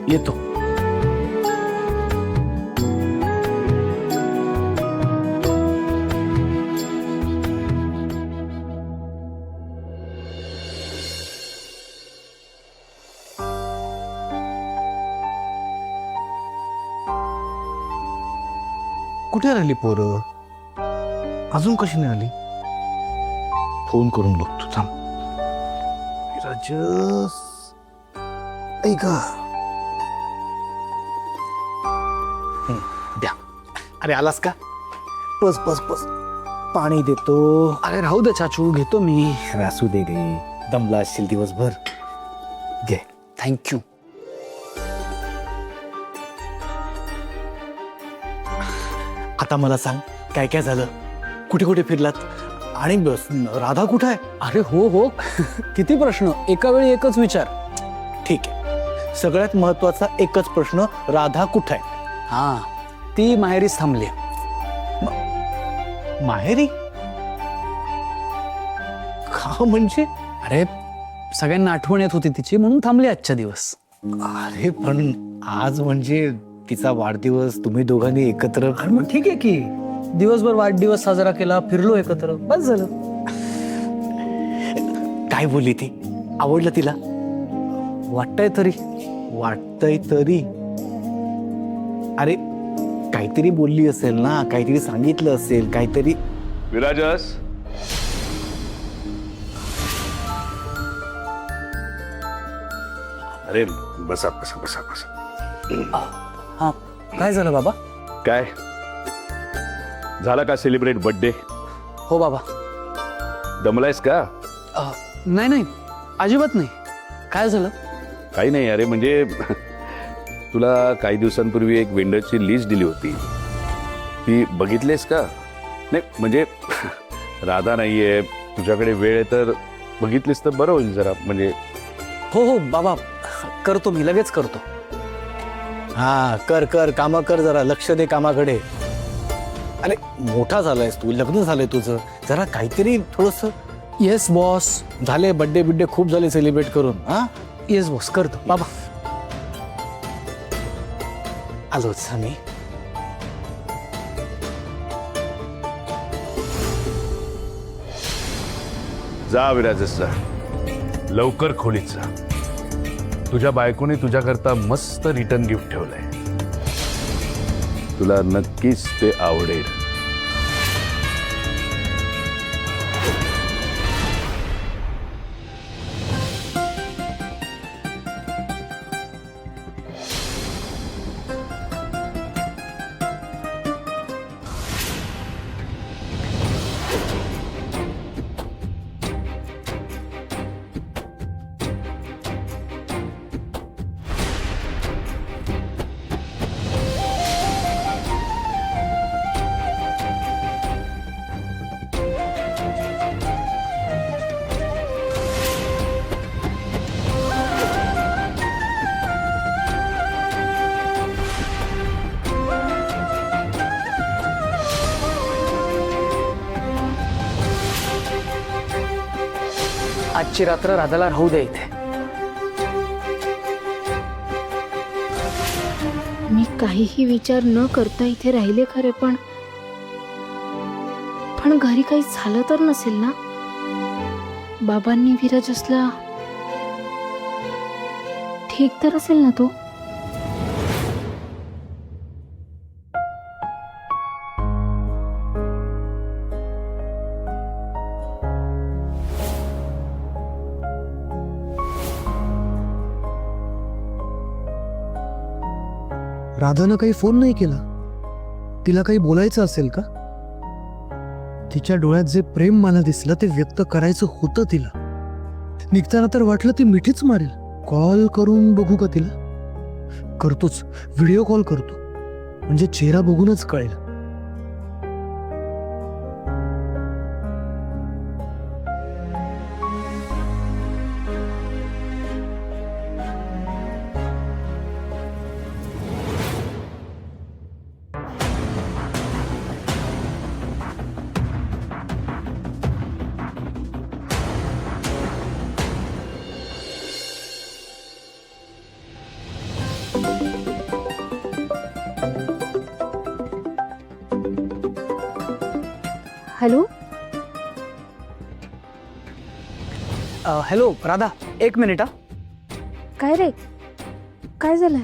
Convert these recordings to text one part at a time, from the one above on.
येतो. कुठे राहिली पोरं? अजून कशी नाही आली? फोन करून बघतो थांब. राजस ऐका द्या. अरे आलास का? बस बस बस पाणी देतो. अरे राहू दे चाचू, घेतो मी. असू दे रे, दमला असशील दिवसभर. घे. थँक्यू. आता मला सांग, काय काय झालं? कुठे कुठे फिरलात? आणि बस राधा कुठे आहे? अरे हो हो किती प्रश्न एका वेळी एकच विचार. ठीक आहे, सगळ्यात महत्वाचा एकच प्रश्न, राधा कुठे आहे? हा, ती माहेरीच थांबली. माहेरी? का म्हणजे? अरे सगळ्यांना आठवण येत होती तिची म्हणून थांबली आजच्या दिवस. अरे पण आज म्हणजे तिचा वाढदिवस, तुम्ही दोघांनी एकत्र. अरे मग ठीक आहे की, दिवसभर वाढदिवस साजरा केला, फिरलो एकत्र, बस झालं. काय बोलली ती? आवडलं तिला? वाटतंय तरी. वाटतंय तरी? अरे काहीतरी बोलली असेल ना, काहीतरी सांगितलं असेल, काहीतरी. विराजस, अरे बसा बसा बसा बसा. हा, काय झालं बाबा? काय झाला का सेलिब्रेट बर्थडे? हो बाबा. दमलायस का? नाही नाही, अजिबात नाही. काय झालं? काही नाही अरे, म्हणजे तुला काही दिवसांपूर्वी एक वेंडरची लिस्ट दिली होती, ती बघितलीस का? नाही म्हणजे राधा नाहीये, तुझ्याकडे वेळ आहे तर बघितलीस तर बरं होईल जरा. म्हणजे हो हो बाबा, करतो मी, लगेच करतो. हा कर कर, कामं कर, जरा लक्ष दे कामाकडे. अरे मोठा झालायस तू, लग्न झालंय तुझं, जरा काहीतरी थोडस. Yes boss. झाले बड्डे बिड्डे खूप झाले सेलिब्रेट करून. हा येस बॉस, करतो बाबा. आलोच आम्ही. जा विराजस जा, लवकर खोलीत जा. तुझ्या बायकोने तुझ्याकरता मस्त रिटर्न गिफ्ट ठेवलंय, तुला नक्कीच ते आवडेल. आजची रात्र राधाला राहू द्या इथे. मी काहीही विचार न करता इथे राहिले खरे, पण घरी काही झालं तर नसेल ना? बाबांनी विराजसला ठीक तर असेल ना तो? राधानं काही फोन नाही केला? तिला काही बोलायचं असेल का? तिच्या डोळ्यात जे प्रेम मला दिसलं ते व्यक्त करायचं होतं तिला. निघताना तर वाटलं ती मिठीच मारेल. कॉल करून बघू का तिला? करतोच, व्हिडिओ कॉल करतो, म्हणजे चेहरा बघूनच कळेल. हॅलो. हॅलो राधा, एक मिनिट हा. काय रे, काय झालंय?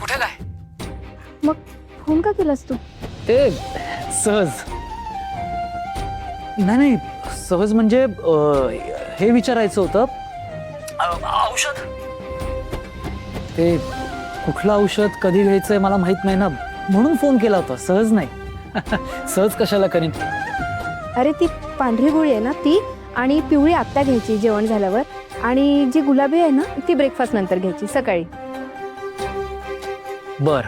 कुठे काय? मग फोन का केलास तू? ते सहज. नाही, सहज म्हणजे हे विचारायचं होतं. औषध, ते कुठलं औषध कधी घ्यायचंय मला माहित नाही ना, म्हणून फोन केला होता. सहज नाही. सहज कशाला करीन. अरे ती पांढरी गोळी आहे ना ती, आणि पिवळी आत्ता घ्यायची जेवण झाल्यावर, आणि जी गुलाबी आहे ना ती ब्रेकफास्ट नंतर घ्यायची सकाळी. बर.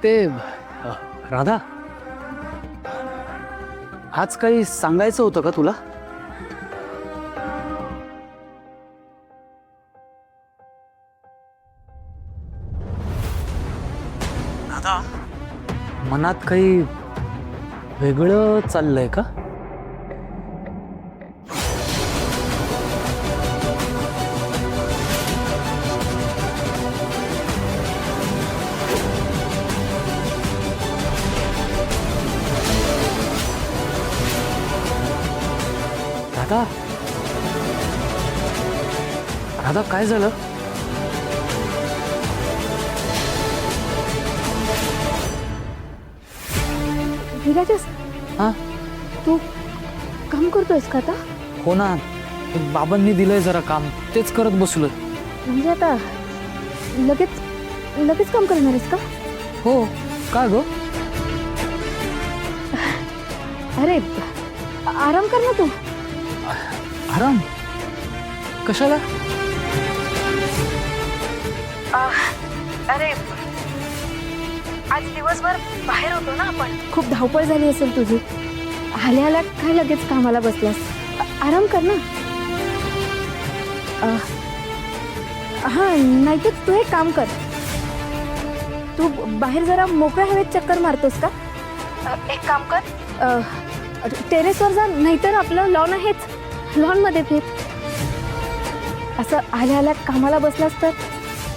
ते राधा, आज काही सांगायचं होतं का तुला? राधा, मनात काही वेगळं चाललंय का? राधा, राधा काय झालं? धीरजस, हा, तू काम करतोयस का आता? हो ना, बाबांनी दिलंय जरा काम, तेच करत बसलोय. म्हणजे आता लगेच लगेच काम करणार आहेस का? हो, काय गो? अरे आराम कर ना तू. आराम कशाला? अरे आज दिवसभर बाहेर होतो ना आपण, खूप धावपळ झाली असेल तुझी. आल्या काय लगेच कामाला बसलास? आराम कर ना. हा, नाहीतर तू एक काम कर, तू बाहेर जरा मोकळ्या हवेत चक्कर मारतोस का? एक काम कर, टेरेसवर जा, नाहीतर आपलं लॉन आहेच, लॉनमध्ये फिर. असं आल्या कामाला बसलास तर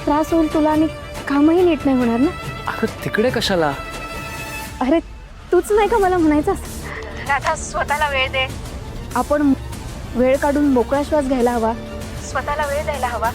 त्रास होईल तुला, आणि कामही नीट नाही होणार ना. अगं तिकडे कशाला? अरे तूच नाही का मला म्हणायचं, राधा स्वतःला वेळ दे. आपण वेळ काढून मोकळा श्वास घ्यायला हवा, स्वतःला वेळ द्यायला हवा.